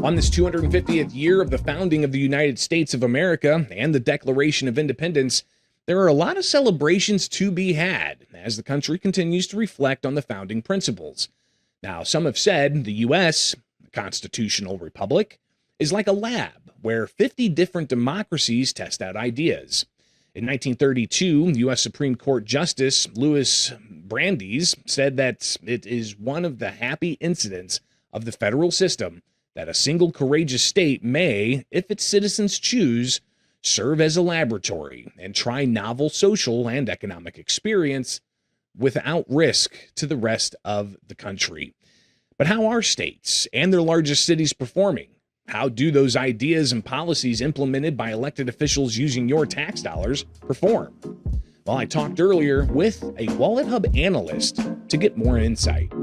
On this 250th year of the founding of the United States of America and the Declaration of Independence, there are a lot of celebrations to be had as the country continues to reflect on the founding principles. Now, some have said the U.S., the constitutional republic, is like a lab where 50 different democracies test out ideas. In 1932, U.S. Supreme Court Justice Louis Brandeis said that it is one of the happy incidents of the federal system that a single courageous state may, if its citizens choose, serve as a laboratory and try novel social and economic experience without risk to the rest of the country. But how are states and their largest cities performing? How do those ideas and policies implemented by elected officials using your tax dollars perform? Well, I talked earlier with a WalletHub analyst to get more insight.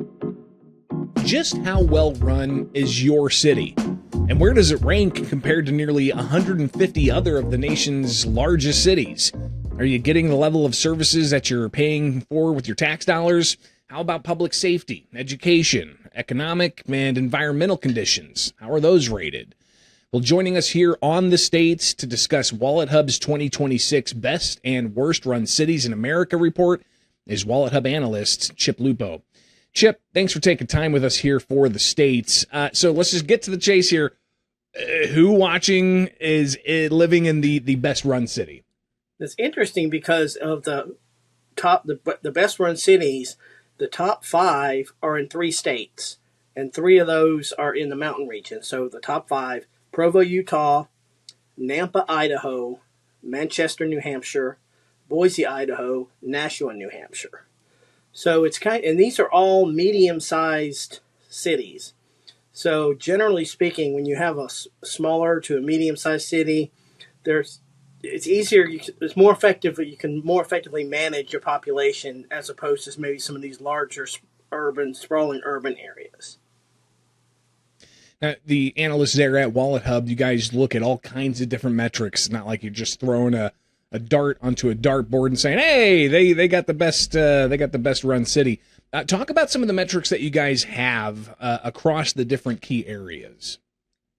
Just how well run is your city? And where does it rank compared to nearly 150 other of the nation's largest cities? Are you getting the level of services that you're paying for with your tax dollars? How about public safety, education, economic and environmental conditions? How are those rated? Well, joining us here on the States to discuss WalletHub's 2026 Best and Worst Run Cities in America report is WalletHub analyst Chip Lupo. Chip, thanks for taking time with us here for the States. So let's just get to the chase here. Who watching is living in the best run city? It's interesting because of the best run cities. The top 5 are in 3 states, and 3 of those are in the mountain region. So the top 5: Provo, Utah; Nampa, Idaho; Manchester, New Hampshire; Boise, Idaho; Nashua, New Hampshire. So it's and these are all medium-sized cities. So generally speaking, when you have a smaller to a medium-sized city, it's easier. It's more effective. You can more effectively manage your population as opposed to maybe some of these larger sprawling urban areas. Now, the analysts there at WalletHub, you guys look at all kinds of different metrics. Not like you're just throwing a dart onto a dartboard and saying, "Hey, they got the best run city." Talk about some of the metrics that you guys have across the different key areas.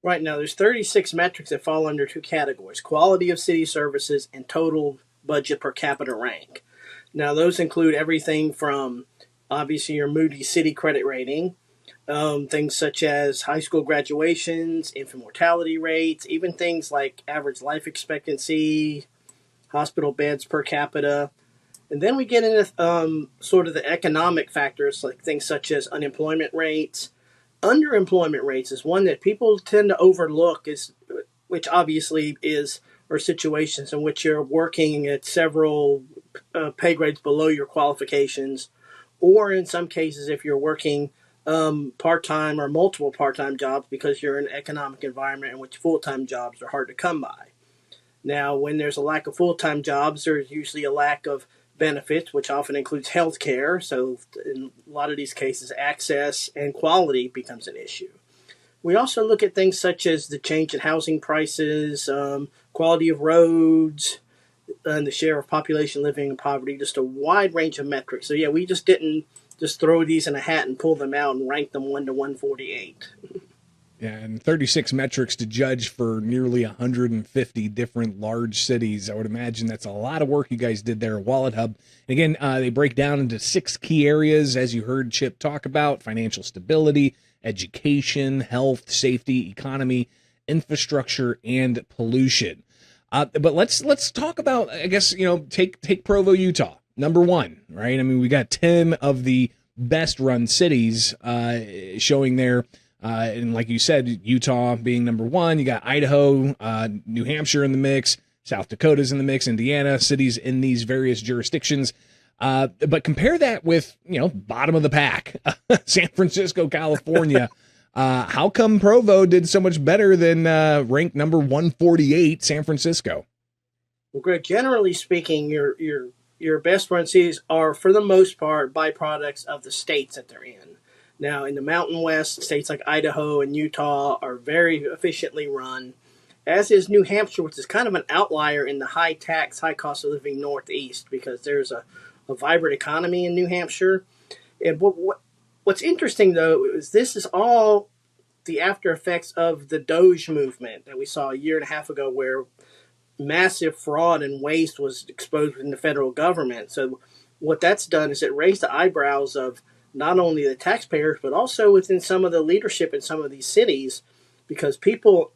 Right now, there's 36 metrics that fall under 2 categories: quality of city services and total budget per capita rank. Now, those include everything from obviously your Moody's city credit rating, things such as high school graduations, infant mortality rates, even things like average life expectancy, hospital beds per capita. And then we get into sort of the economic factors, like things such as unemployment rates. Underemployment rates is one that people tend to overlook, which obviously are situations in which you're working at several pay grades below your qualifications, or in some cases if you're working part-time or multiple part-time jobs because you're in an economic environment in which full-time jobs are hard to come by. Now, when there's a lack of full-time jobs, there's usually a lack of benefits, which often includes health care. So in a lot of these cases, access and quality becomes an issue. We also look at things such as the change in housing prices, quality of roads, and the share of population living in poverty, just a wide range of metrics. So yeah, we just didn't just throw these in a hat and pull them out and rank them 1 to 148. Yeah, and 36 metrics to judge for nearly 150 different large cities. I would imagine that's a lot of work you guys did there at WalletHub. And again, they break down into 6 key areas, as you heard Chip talk about: financial stability, education, health, safety, economy, infrastructure, and pollution. But let's talk about, I guess, take Provo, Utah, number 1, right? I mean, we got 10 of the best run cities showing there. And like you said, Utah being number 1, you got Idaho, New Hampshire in the mix, South Dakota's in the mix, Indiana, cities in these various jurisdictions. But compare that with, bottom of the pack, San Francisco, California. How come Provo did so much better than ranked number 148, San Francisco? Well, Greg, generally speaking, your best run cities are, for the most part, byproducts of the states that they're in. Now, in the Mountain West, states like Idaho and Utah are very efficiently run, as is New Hampshire, which is kind of an outlier in the high tax, high cost of living Northeast, because there's a vibrant economy in New Hampshire. And what's interesting, though, is this is all the after effects of the Doge movement that we saw a year and a half ago, where massive fraud and waste was exposed in the federal government. So what that's done is it raised the eyebrows of not only the taxpayers, but also within some of the leadership in some of these cities, because people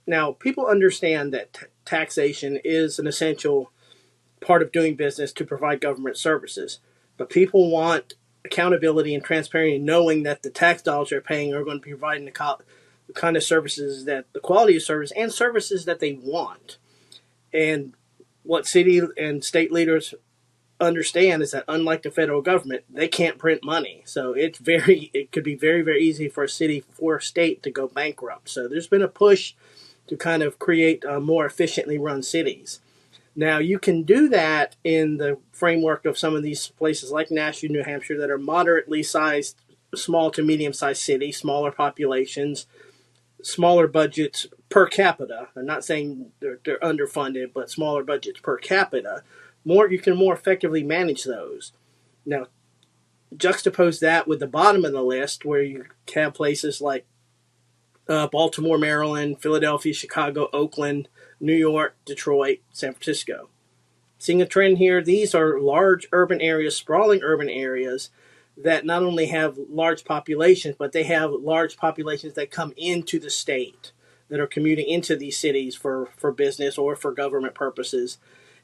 understand that taxation is an essential part of doing business to provide government services. But people want accountability and transparency, knowing that the tax dollars they're paying are going to be providing the kind of services, that the quality of service and services that they want. And what city and state leaders understand is that, unlike the federal government, they can't print money. So it could be very, very easy for a city, for a state to go bankrupt. So there's been a push to kind of create more efficiently run cities. Now, you can do that in the framework of some of these places like Nashua, New Hampshire, that are moderately sized, small to medium sized cities, smaller populations, smaller budgets per capita. I'm not saying they're underfunded, but smaller budgets per capita. You can more effectively manage those. Now, juxtapose that with the bottom of the list, where you have places like Baltimore, Maryland, Philadelphia, Chicago, Oakland, New York, Detroit, San Francisco. Seeing a trend here, these are large urban areas, sprawling urban areas that not only have large populations, but they have large populations that come into the state, that are commuting into these cities for business or for government purposes.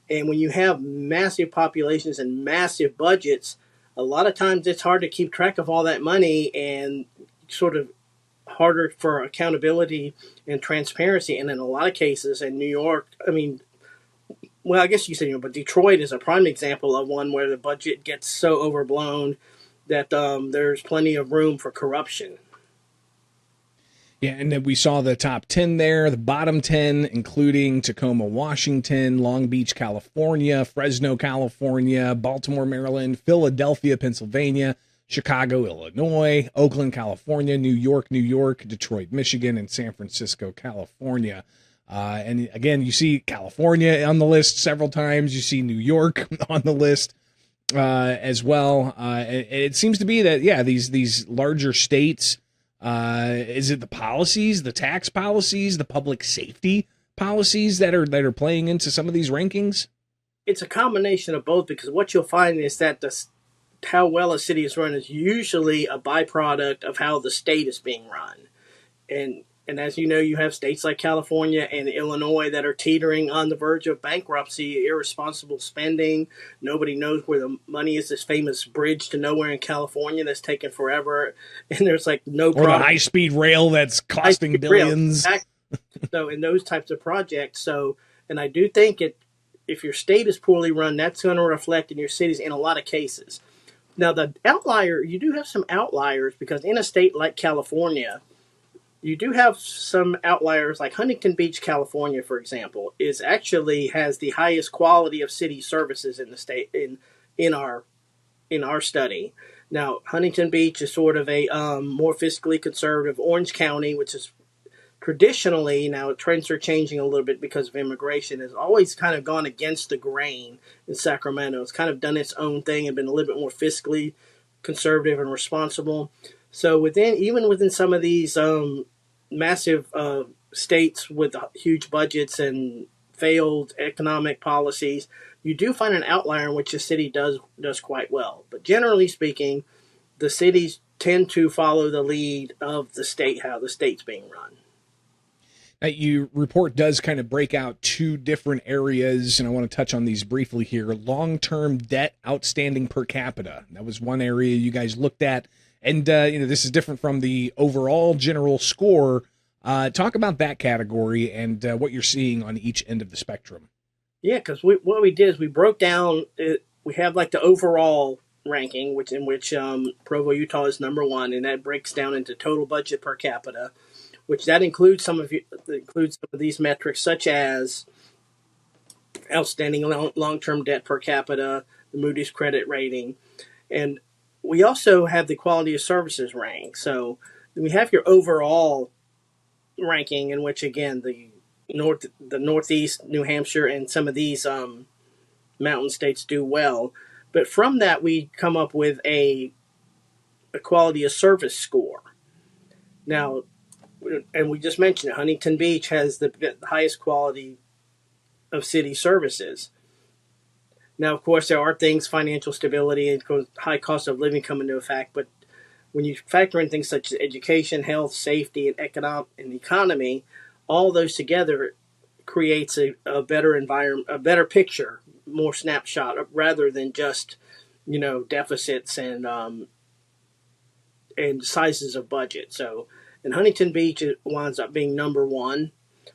And when you have massive populations and massive budgets, a lot of times it's hard to keep track of all that money, and sort of harder for accountability and transparency. And in a lot of cases in New York, I guess you said, but Detroit is a prime example of one where the budget gets so overblown that there's plenty of room for corruption. Yeah, and then we saw the top 10 there, the bottom 10, including Tacoma, Washington, Long Beach, California, Fresno, California, Baltimore, Maryland, Philadelphia, Pennsylvania, Chicago, Illinois, Oakland, California, New York, Detroit, Michigan, and San Francisco, California. And again, you see California on the list several times. You see New York on the list as well. It seems to be that, yeah, these larger states, is it the policies, the tax policies, the public safety policies that are playing into some of these rankings? It's a combination of both, because what you'll find is that how well a city is run is usually a byproduct of how the state is being run. And as you know, you have states like California and Illinois that are teetering on the verge of bankruptcy, irresponsible spending. Nobody knows where the money is. This famous bridge to nowhere in California that's taken forever, and there's like no or the high-speed rail that's costing billions. Exactly. So in those types of projects. And I do think if your state is poorly run, that's going to reflect in your cities in a lot of cases. Now, you do have some outliers, because in a state like California, you do have some outliers, like Huntington Beach, California, for example, has the highest quality of city services in the state in our study. Now, Huntington Beach is sort of a more fiscally conservative. Orange County, which is traditionally, now trends are changing a little bit because of immigration, has always kind of gone against the grain in Sacramento. It's kind of done its own thing and been a little bit more fiscally conservative and responsible. So even within some of these massive states with huge budgets and failed economic policies, you do find an outlier in which the city does quite well. But generally speaking, the cities tend to follow the lead of the state, how the state's being run. Your report does kind of break out two different areas, and I want to touch on these briefly here. Long-term debt outstanding per capita. That was one area you guys looked at. And, this is different from the overall general score. Talk about that category and what you're seeing on each end of the spectrum. Yeah, because what we did is we broke down, we have like the overall ranking, in which Provo, Utah is number one, and that breaks down into total budget per capita, which that includes some of these metrics, such as outstanding long-term debt per capita, the Moody's credit rating, and we also have the quality of services rank. So we have your overall ranking, in which, again, the Northeast, New Hampshire, and some of these mountain states do well. But from that, we come up with a quality of service score. Now, and we just mentioned it, Huntington Beach has the highest quality of city services. Now, of course, there are things, financial stability and high cost of living come into effect, but when you factor in things such as education, health, safety, and economy, all those together creates a better environment, a better picture, more snapshot, rather than just deficits and sizes of budget. So, in Huntington Beach, it winds up being number one,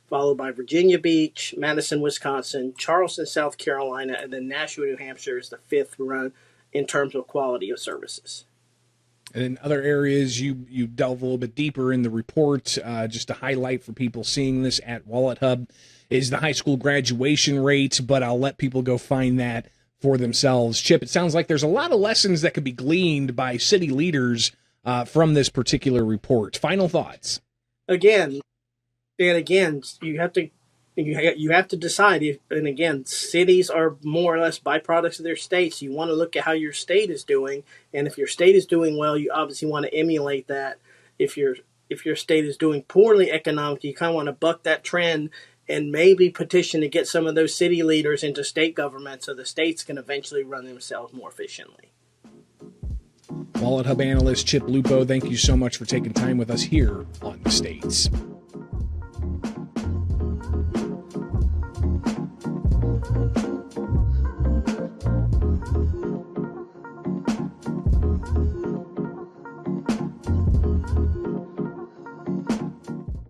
followed by Virginia Beach, Madison, Wisconsin, Charleston, South Carolina, and then Nashua, New Hampshire is the fifth run in terms of quality of services. And in other areas, you delve a little bit deeper in the report, just to highlight for people seeing this at WalletHub, is the high school graduation rate, but I'll let people go find that for themselves. Chip, it sounds like there's a lot of lessons that could be gleaned by city leaders from this particular report. Final thoughts? Again, you have to decide if, and again, cities are more or less byproducts of their states. You want to look at how your state is doing, and if your state is doing well, you obviously want to emulate that. If your state is doing poorly economically, you kind of want to buck that trend and maybe petition to get some of those city leaders into state government so the states can eventually run themselves more efficiently. WalletHub analyst Chip Lupo, thank you so much for taking time with us here on The States.